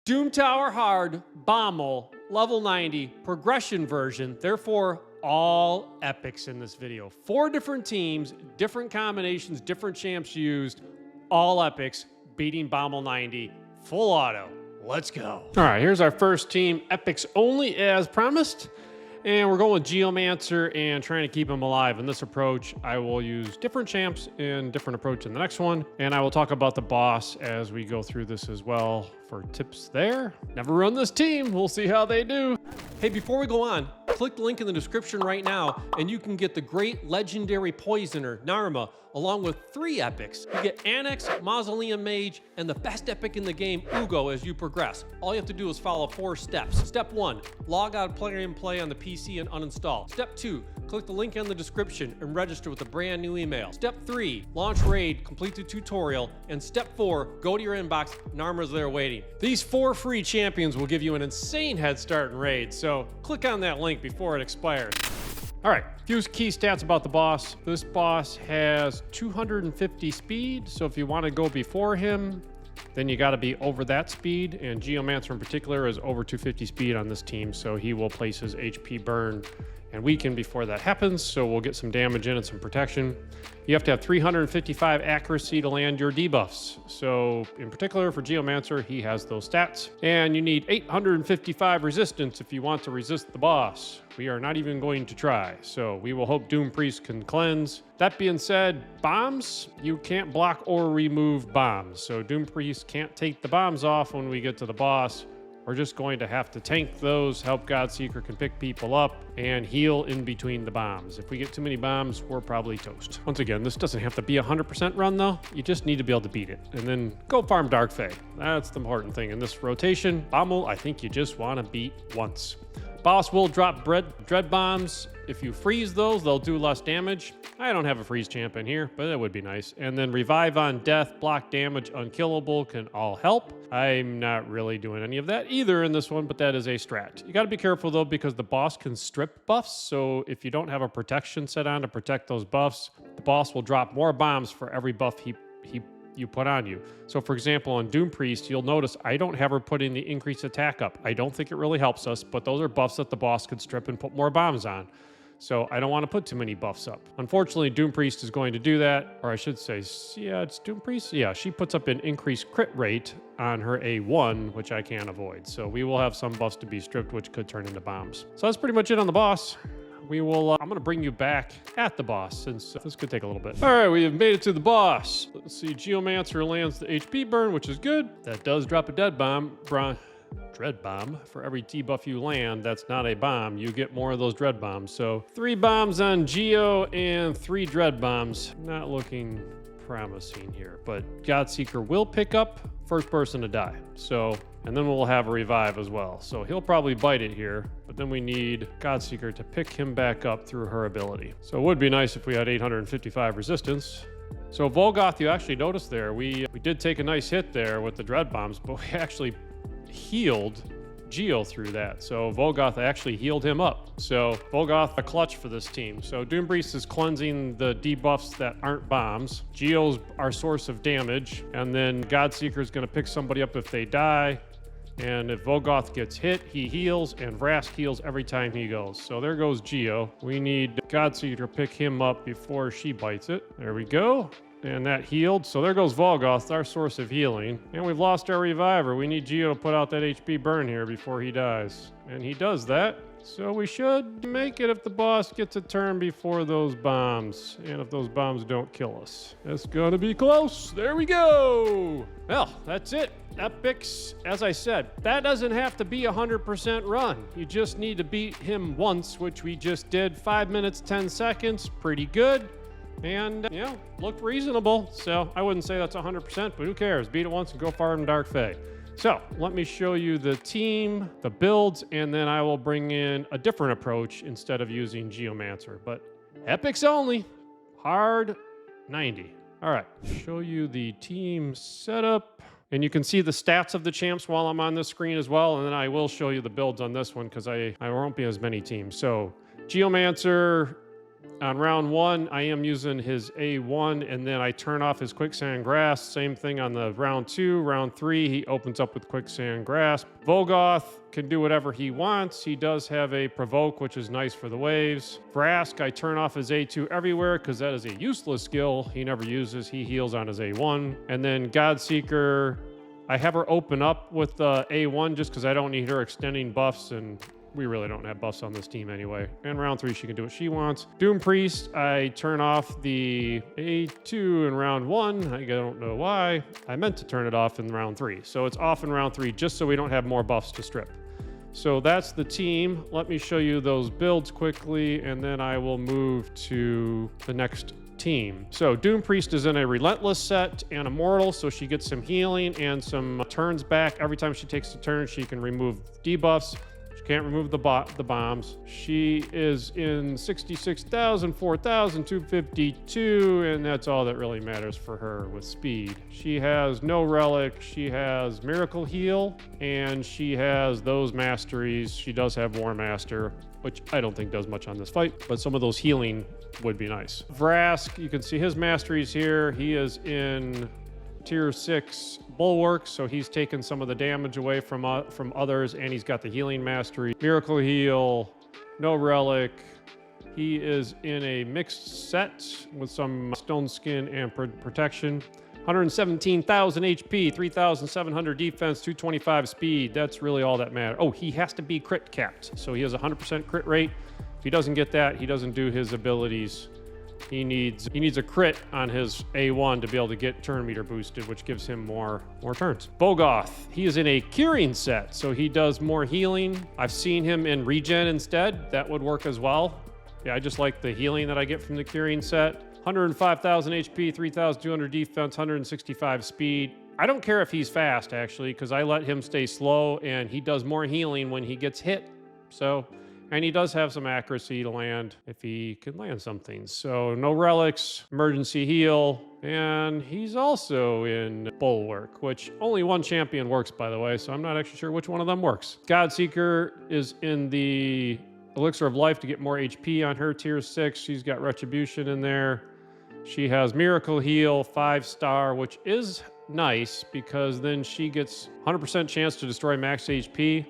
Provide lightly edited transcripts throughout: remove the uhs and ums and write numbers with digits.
Doom Tower Hard, Bommal, level 90, progression version, therefore all epics in this video. 4 different teams, different combinations, different champs used, all epics, beating Bommal 90, full auto. Let's go. All right, here's our first team, epics only as promised. And we're going with Geomancer and trying to keep him alive. In this approach, I will use different champs and different approach in the next one. And I will talk about the boss as we go through this as well for tips there. Never run this team. We'll see how they do. Hey, before we go on, click the link in the description right now and you can get the great legendary poisoner, Narma, along with 3 epics. You get Anax, Mausoleum Mage, and the best epic in the game, Uugo, as you progress. All you have to do is follow 4 steps. Step 1, log out Play and Play on the PC and uninstall. Step 2, click the link in the description and register with a brand new email. Step 3, launch Raid, complete the tutorial. And Step 4, go to your inbox, Narma's there waiting. These 4 free champions will give you an insane head start in Raid, so click on that link before it expires. All right, a few key stats about the boss. This boss has 250 speed, so if you want to go before him, then you got to be over that speed, and Geomancer in particular is over 250 speed on this team, so he will place his HP burn and weaken before that happens, so we'll get some damage in and some protection. You have to have 355 accuracy to land your debuffs. So in particular for Geomancer, he has those stats. And you need 855 resistance if you want to resist the boss. We are not even going to try, so we will hope Doom Priest can cleanse. That being said, bombs, you can't block or remove bombs. So Doom Priest can't take the bombs off when we get to the boss. We're just going to have to tank those, help Godseeker can pick people up, and heal in between the bombs. If we get too many bombs, we're probably toast. Once again, this doesn't have to be a 100% run though. You just need to be able to beat it. And then go farm Dark Fae. That's the important thing. In this rotation, Bommal, I think you just want to beat once. Boss will drop dread bombs. If you freeze those, they'll do less damage. I don't have a freeze champ in here, but it would be nice. And then revive on death, block damage, unkillable can all help. I'm not really doing any of that either in this one, but that is a strat. You got to be careful though, because the boss can strip buffs. So if you don't have a protection set on to protect those buffs, the boss will drop more bombs for every buff you put on you. So for example, on Doom Priest, you'll notice I don't have her putting the increased attack up. I don't think it really helps us, but those are buffs that the boss can strip and put more bombs on. So I don't want to put too many buffs up. Unfortunately, Doom Priest is going to do that, or I should say, yeah, it's Doom Priest. Yeah, she puts up an increased crit rate on her A1, which I can't avoid. So we will have some buffs to be stripped, which could turn into bombs. So that's pretty much it on the boss. We will, I'm going to bring you back at the boss since this could take a little bit. All right, we have made it to the boss. Let's see, Geomancer lands the HP burn, which is good. That does drop a dread bomb for every debuff you land. That's not a bomb. You get more of those dread bombs. So 3 bombs on Geo and 3 dread bombs. Not looking promising here, but Godseeker will pick up first person to die. So, and then we'll have a revive as well. So he'll probably bite it here, but then we need Godseeker to pick him back up through her ability. So it would be nice if we had 855 resistance. So Volgoth, you actually noticed there, we did take a nice hit there with the dread bombs, but we actually healed Geo through that. So Volgoth actually healed him up. So Volgoth a clutch for this team. So Doom Priest is cleansing the debuffs that aren't bombs. Geo's our source of damage. And then Godseeker is going to pick somebody up if they die. And if Volgoth gets hit, he heals, and Vrask heals every time he goes. So there goes Geo. We need Godseeker to pick him up before she bites it. There we go. And that healed. So there goes Volgoth, our source of healing. And we've lost our reviver. We need Geo to put out that HP burn here before he dies. And he does that. So we should make it if the boss gets a turn before those bombs. And if those bombs don't kill us. It's gonna be close. There we go. Well, that's it. Epics, as I said, that doesn't have to be a 100% run. You just need to beat him once, which we just did. 5 minutes, 10 seconds. Pretty good. And, you know, looked reasonable. So I wouldn't say that's 100%, but who cares? Beat it once and go farm Dark Fae. So let me show you the team, the builds, and then I will bring in a different approach instead of using Geomancer. But epics only, hard 90. All right, show you the team setup. And you can see the stats of the champs while I'm on this screen as well. And then I will show you the builds on this one because I won't be as many teams. So Geomancer, On round 1, I am using his A1, and then I turn off his Quicksand Grasp. Same thing on the round 2. Round 3, he opens up with Quicksand Grasp. Volgoth can do whatever he wants. He does have a Provoke, which is nice for the waves. Vrask, I turn off his A2 everywhere because that is a useless skill he never uses. He heals on his A1. And then Godseeker, I have her open up with A1 just because I don't need her extending buffs, and we really don't have buffs on this team anyway. And round 3, she can do what she wants. Doom Priest, I turn off the A2 in round 1. I don't know why. I meant to turn it off in round 3. So it's off in round 3 just so we don't have more buffs to strip. So that's the team. Let me show you those builds quickly, and then I will move to the next team. So Doom Priest is in a Relentless set and Immortal, so she gets some healing and some turns back. Every time she takes a turn, she can remove debuffs. Can't remove the bombs. She is in 66,000, 4,252, and that's all that really matters for her with speed. She has no relic, she has Miracle Heal, and she has those masteries. She does have War Master, which I don't think does much on this fight, but some of those healing would be nice. Vrask, you can see his masteries here. He is in tier 6 Bulwark, so he's taken some of the damage away from others, and he's got the healing mastery. Miracle Heal, no relic. He is in a mixed set with some stone skin and protection. 117,000 HP, 3,700 defense, 225 speed. That's really all that matters. Oh, he has to be crit capped, so he has a 100% crit rate. If he doesn't get that, he doesn't do his abilities. He needs a crit on his A1 to be able to get turn meter boosted, which gives him more turns. Volgoth, he is in a curing set, so he does more healing. I've seen him in regen instead. That would work as well. Yeah, I just like the healing that I get from the curing set. 105,000 HP, 3,200 defense, 165 speed. I don't care if he's fast, actually, because I let him stay slow, and he does more healing when he gets hit. So... and he does have some accuracy to land if he can land something. So no relics, emergency heal, and he's also in Bulwark, which only one champion works, by the way, so I'm not actually sure which one of them works. Godseeker is in the Elixir of Life to get more HP on her tier 6. She's got Retribution in there. She has Miracle Heal, 5-star, which is nice because then she gets 100% chance to destroy max HP.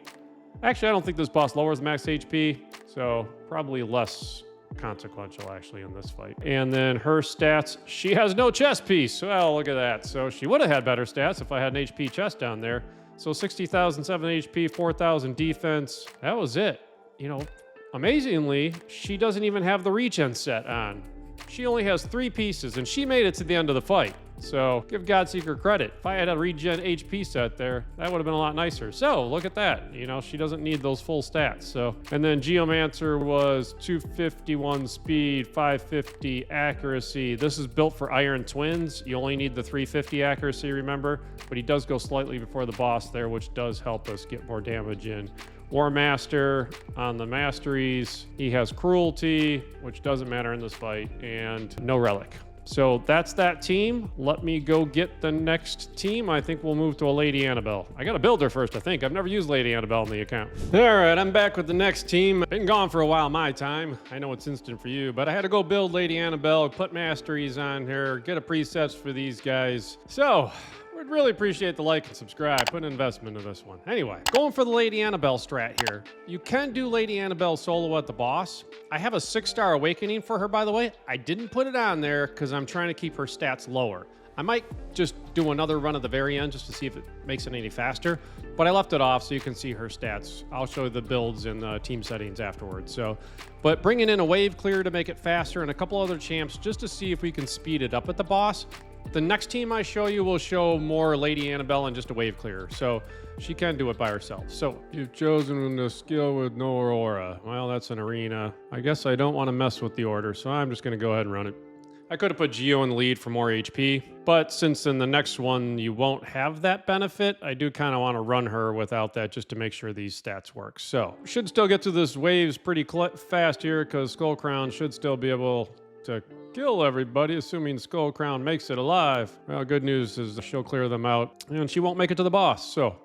Actually, I don't think this boss lowers max HP, so probably less consequential, actually, in this fight. And then her stats, she has no chest piece. Well, look at that. So she would have had better stats if I had an HP chest down there. So 60,007 HP, 4,000 defense. That was it. You know, amazingly, she doesn't even have the regen set on. She only has 3 pieces, and she made it to the end of the fight. So give Godseeker credit. If I had a regen HP set there, that would have been a lot nicer. So look at that. You know, she doesn't need those full stats. So, and then Geomancer was 251 speed, 550 accuracy. This is built for Iron Twins. You only need the 350 accuracy, remember? But he does go slightly before the boss there, which does help us get more damage in. War Master on the masteries. He has Cruelty, which doesn't matter in this fight, and no relic. So that's that team. Let me go get the next team. I think we'll move to a Lady Annabelle. I gotta build her first, I think. I've never used Lady Annabelle in the account. All right, I'm back with the next team. Been gone for a while my time. I know it's instant for you, but I had to go build Lady Annabelle, put masteries on her, get a presets for these guys. So, we'd really appreciate the like and subscribe. Put an investment into this one. Anyway, going for the Lady Annabelle strat here. You can do Lady Annabelle solo at the boss. I have a 6-star awakening for her, by the way. I didn't put it on there because I'm trying to keep her stats lower. I might just do another run at the very end just to see if it makes it any faster, but I left it off so you can see her stats. I'll show you the builds and the team settings afterwards. So, but bringing in a wave clear to make it faster and a couple other champs just to see if we can speed it up at the boss. The next team I show you will show more Lady Annabelle and just a wave clearer, so she can do it by herself. So, you've chosen the skill with no aura. Well, that's an arena. I guess I don't want to mess with the order, so I'm just going to go ahead and run it. I could have put Geo in the lead for more HP, but since in the next one you won't have that benefit, I do kind of want to run her without that just to make sure these stats work. So, should still get through this waves pretty fast here because Skull Crown should still be able to kill everybody, assuming Skull Crown makes it alive. Well, good news is she'll clear them out, and she won't make it to the boss, so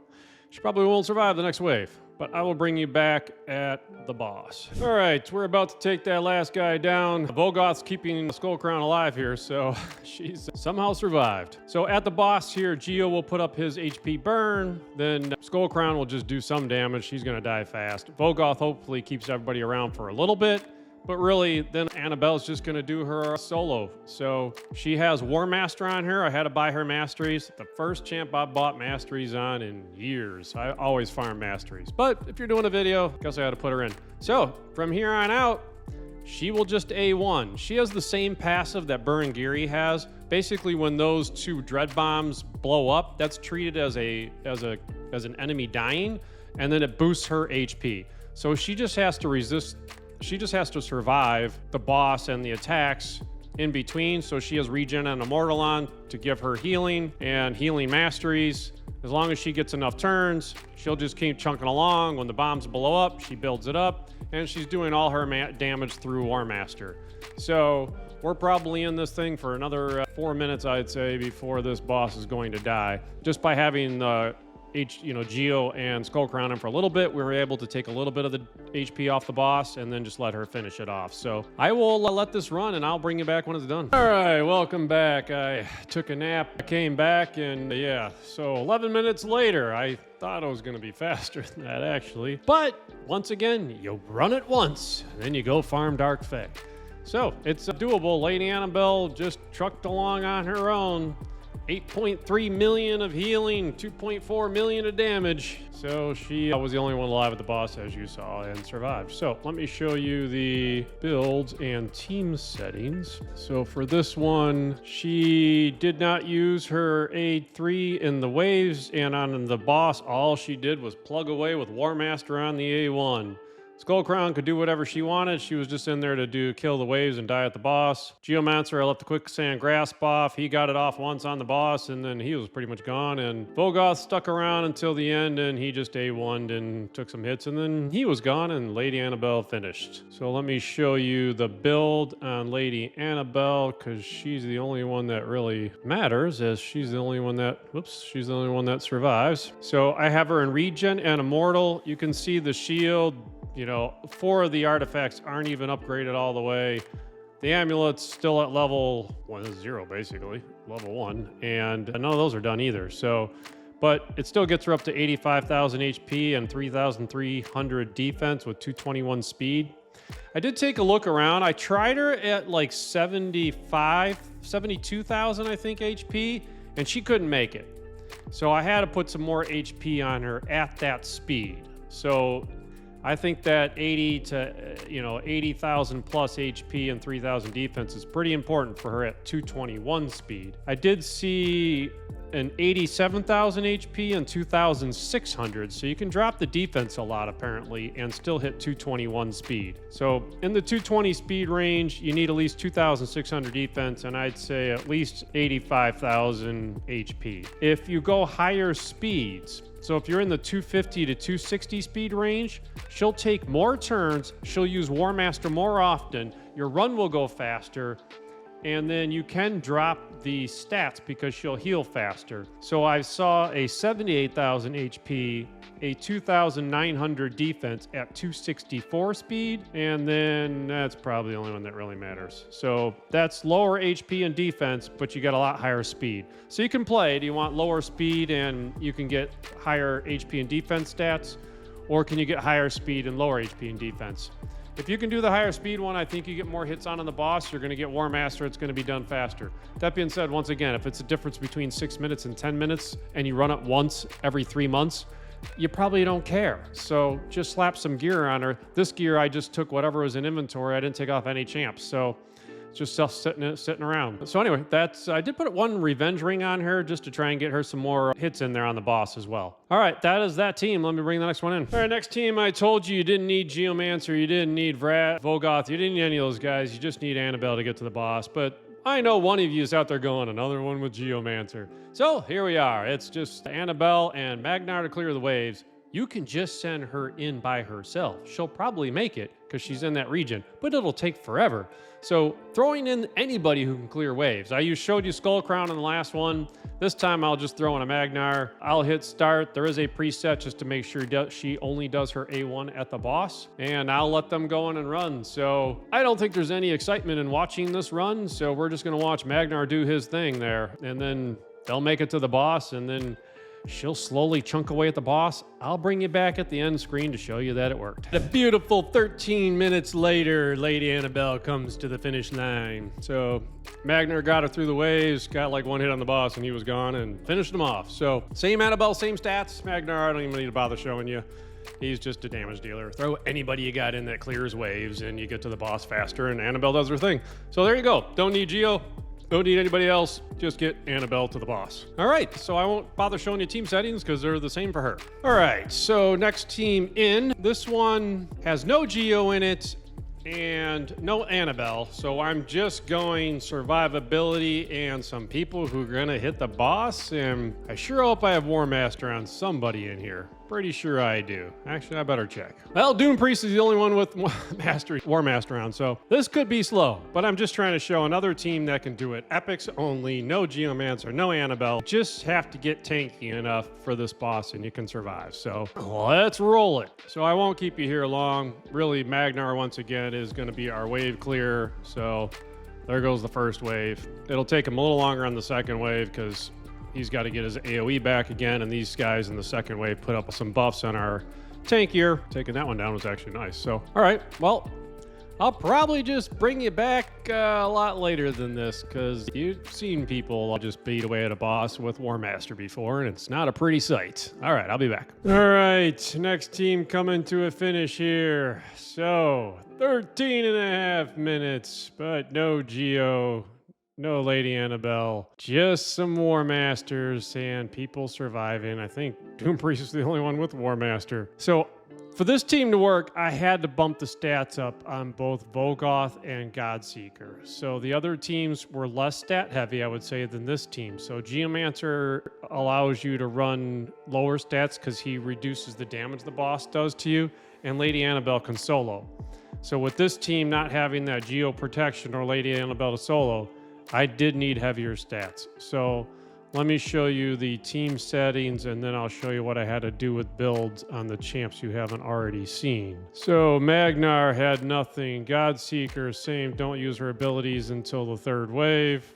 she probably won't survive the next wave. but I will bring you back at the boss. All right, we're about to take that last guy down. Vogoth's keeping the Skull Crown alive here, so she's somehow survived. So at the boss here, Geo will put up his HP burn, then Skull Crown will just do some damage. She's gonna die fast. Vogoth hopefully keeps everybody around for a little bit, but really, then Annabelle's just going to do her solo. So she has War Master on her. I had to buy her masteries. The first champ I bought masteries on in years. I always farm masteries. But if you're doing a video, I guess I had to put her in. So from here on out, she will just A1. She has the same passive that Burangiri has. Basically, when those two dread bombs blow up, that's treated as an enemy dying, and then it boosts her HP. So she just has to resist. She just has to survive the boss and the attacks in between. So she has regen and immortal on to give her healing and healing masteries. As long as she gets enough turns, she'll just keep chunking along. When the bombs blow up, she builds it up, and she's doing all her damage through War Master. So we're probably in this thing for another 4 minutes, I'd say, before this boss is going to die. Just by having the Geo and Skull Crown in for a little bit, we were able to take a little bit of the HP off the boss and then just let her finish it off. So I will let this run and I'll bring you back when it's done. All right, welcome back. I took a nap, I came back, and yeah, so 11 minutes later, I thought it was going to be faster than that actually. But once again, you run it once, and then you go farm Dark Fae. So it's doable. Lady Annabelle just trucked along on her own. 8.3 million of healing, 2.4 million of damage. So she was the only one alive at the boss, as you saw, and survived. So let me show you the builds and team settings. So for this one, she did not use her A3 in the waves, and on the boss, all she did was plug away with War Master on the A1. Skull Crown could do whatever she wanted. She was just in there to kill the waves and die at the boss. Geomancer, I left the Quicksand Grasp off. He got it off once on the boss, and then he was pretty much gone. And Vogoth stuck around until the end, and he just A1'd and took some hits, and then he was gone, and Lady Annabelle finished. So let me show you the build on Lady Annabelle, because she's the only one that really matters, as she's the only one that survives. So I have her in regen and immortal. You can see the shield. 4 of the artifacts aren't even upgraded all the way. The amulet's still at level 0, basically, level 1, and none of those are done either. So, but it still gets her up to 85,000 HP and 3,300 defense with 221 speed. I did take a look around. I tried her at like 72,000, I think, HP, and she couldn't make it. So I had to put some more HP on her at that speed. So I think that 80,000 plus HP and 3,000 defense is pretty important for her at 221 speed. I did see an 87,000 HP and 2,600, so you can drop the defense a lot apparently and still hit 221 speed. So in the 220 speed range, you need at least 2,600 defense, and I'd say at least 85,000 HP. If you go higher speeds, so if you're in the 250 to 260 speed range, she'll take more turns, she'll use War Master more often, your run will go faster, and then you can drop the stats because she'll heal faster. So I saw a 78,000 HP, a 2,900 defense at 264 speed, and then that's probably the only one that really matters. So that's lower HP and defense, but you get a lot higher speed. So you can play, do you want lower speed and you can get higher HP and defense stats, or can you get higher speed and lower HP and defense? If you can do the higher speed one, I think you get more hits on the boss. You're going to get War Master. It's going to be done faster. That being said, once again, if it's a difference between 6 minutes and 10 minutes and you run it once every 3 months, you probably don't care. So just slap some gear on her. This gear, I just took whatever was in inventory. I didn't take off any champs. So it's just sitting around. So anyway, I did put one revenge ring on her just to try and get her some more hits in there on the boss as well. All right, that is that team. Let me bring the next one in. All right, next team, I told you didn't need Geomancer, you didn't need Vogoth, you didn't need any of those guys. You just need Annabelle to get to the boss. But I know one of you is out there going, another one with Geomancer. So here we are. It's just Annabelle and Magnar to clear the waves. you can just send her in by herself. She'll probably make it because she's in that region, but it'll take forever. So throwing in anybody who can clear waves. Showed you Skull Crown in the last one. This time I'll just throw in a Magnar. I'll hit start. There is a preset just to make sure she only does her A1 at the boss, and I'll let them go in and run. So I don't think there's any excitement in watching this run, so we're just gonna watch Magnar do his thing there, and then they'll make it to the boss, and then she'll slowly chunk away at the boss. I'll bring you back at the end screen to show you that it worked. A beautiful 13 minutes later, Lady Annabelle comes to the finish line. So Magnar got her through the waves, got like one hit on the boss, and he was gone and finished him off. So same Annabelle, same stats. Magnar, I don't even need to bother showing you. He's just a damage dealer. Throw anybody you got in that clears waves, and you get to the boss faster, and Annabelle does her thing. So there you go. Don't need Geo. Don't need anybody else, just get Annabelle to the boss. All right, so I won't bother showing you team settings because they're the same for her. All right, so next team in. This one has no Geo in it and no Annabelle, so I'm just going survivability and some people who are gonna hit the boss, and I sure hope I have War Master on somebody in here. Pretty sure I do. Actually, I better check. Well, Doom Priest is the only one with War Master on, so this could be slow, but I'm just trying to show another team that can do it. Epics only, no Geomancer, no Annabelle. Just have to get tanky enough for this boss and you can survive. So let's roll it. So I won't keep you here long. Really, Magnar once again is gonna be our wave clear. So there goes the first wave. It'll take him a little longer on the second wave because he's got to get his AoE back again, and these guys in the second wave put up some buffs on our tank here. Taking that one down was actually nice. So, all right, well, I'll probably just bring you back a lot later than this because you've seen people just beat away at a boss with War Master before, and it's not a pretty sight. All right, I'll be back. All right, next team coming to a finish here. So, 13 and a half minutes, but no Geo. No Lady Annabelle, just some War Masters and people surviving. I think Doom Priest is the only one with War Master. So for this team to work, I had to bump the stats up on both Vogoth and Godseeker. So the other teams were less stat heavy, I would say, than this team. So Geomancer allows you to run lower stats because he reduces the damage the boss does to you, and Lady Annabelle can solo. So with this team not having that Geo protection or Lady Annabelle to solo, I did need heavier stats. So let me show you the team settings, and then I'll show you what I had to do with builds on the champs you haven't already seen. So Magnar had nothing. Godseeker, same, don't use her abilities until the third wave.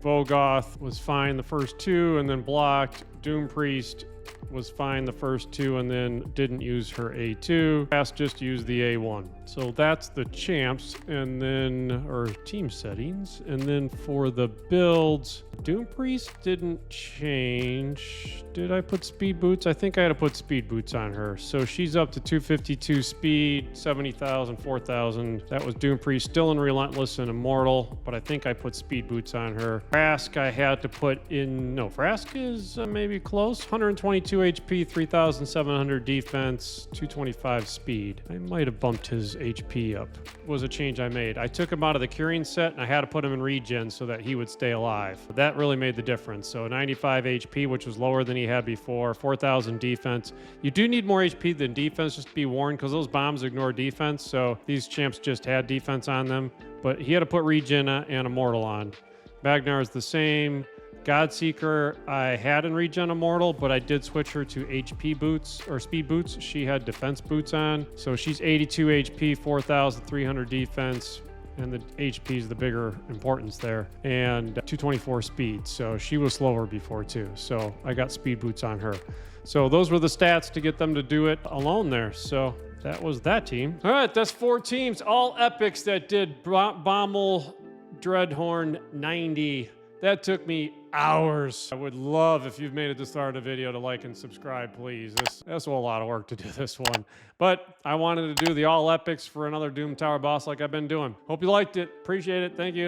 Vogoth was fine the first two and then blocked. Doom Priest was fine the first two and then didn't use her A2. Fast just used the A1. So that's the champs, and then, or team settings. And then for the builds, Doom Priest didn't change. Did I put speed boots? I think I had to put speed boots on her. So she's up to 252 speed, 70,000, 4,000. That was Doom Priest, still in Relentless and Immortal, but I think I put speed boots on her. Frask I had to put in, no, Frask is maybe close. 122 HP, 3,700 defense, 225 speed. I might have bumped his HP up. Was a change I made. I took him out of the curing set and I had to put him in regen so that he would stay alive. That really made the difference. So 95 HP, which was lower than he had before, 4,000 defense. You do need more HP than defense, just to be warned, because those bombs ignore defense. So these champs just had defense on them, but he had to put regen and Immortal on. Magnar is the same. Godseeker, I had in regen Immortal, but I did switch her to HP boots or speed boots. She had defense boots on. So she's 82 HP, 4,300 defense, and the HP is the bigger importance there, and 224 speed. So she was slower before too. So I got speed boots on her. So those were the stats to get them to do it alone there. So that was that team. All right, that's 4 teams, all epics that did Bommal Dreadhorn 90. That took me hours. I would love if you've made it to start of the video to like and subscribe, please. That's a lot of work to do this one. But I wanted to do the all epics for another Doom Tower boss like I've been doing. Hope you liked it. Appreciate it. Thank you.